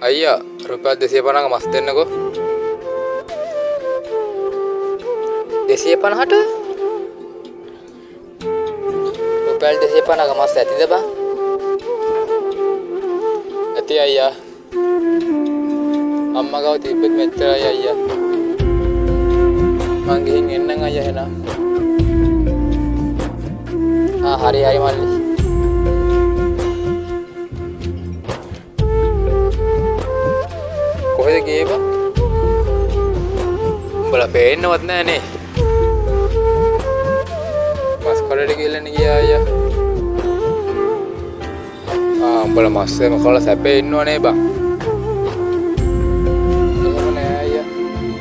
අයියා රුපියල් 250ක මස් දෙන්නකෝ. 250ට රුපියල් 250ක මස් ඇතිද බං? ඇති අයියා. අම්මා ගාව තිබ්බෙත් මෙච්චරයි අයියා. මං ගිහින් එන්නම් අයියා එහෙනම්. හරි මල්ලි. කොහෙද ගියේ බං? උඹලා පේන්නවත් නැහනේ. මස් කඩේට ගිහලා ගියා අයියා. උඹලා මස් එම කලා සැපේ ඉන්නවනේ බං. එහෙම නෑ අයියා.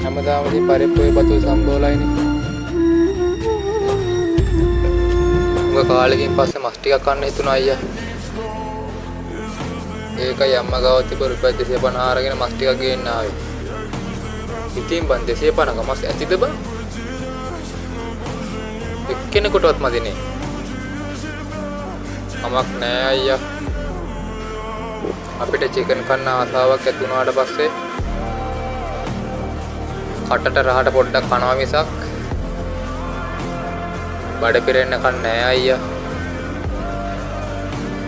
හැමදාම ඉතින් පරිප්පුවේ බතු සම්බෝලයිනේ. උඹ කාලෙකින් පස්සේ මස් ටිකක් කන්න හිතුණා අයියා. ඒකයි අම්මා ගාව තිබ්බ රුපියල් 250 අරගෙන මස් ටිකක් ගේන්න ආවේ. ඉතින් බං 250ක මස් ඇතිද බං? එක්කෙනෙකුටවත් මදිනේ. කමක් නෑ අයියා. අපිට චිකන් කන්න ආසාවක් ඇති වුණාට පස්සේ කටට රහට පොඩ්ඩක් කනවා මිසක් බඩ පිරෙන්න කන්නේ නෑ අයියා.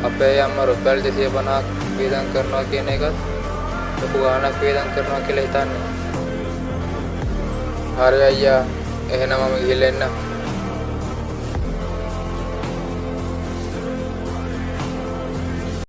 අපේ අම්මා රුපියල් 250ක් වේදම් කරනවා කියන එක ලොකු ගාණක් වේදම් කරනවා කියලා හිතන්නේ. හරි අයියා. එහෙනම් මම ගිහලා එන්න.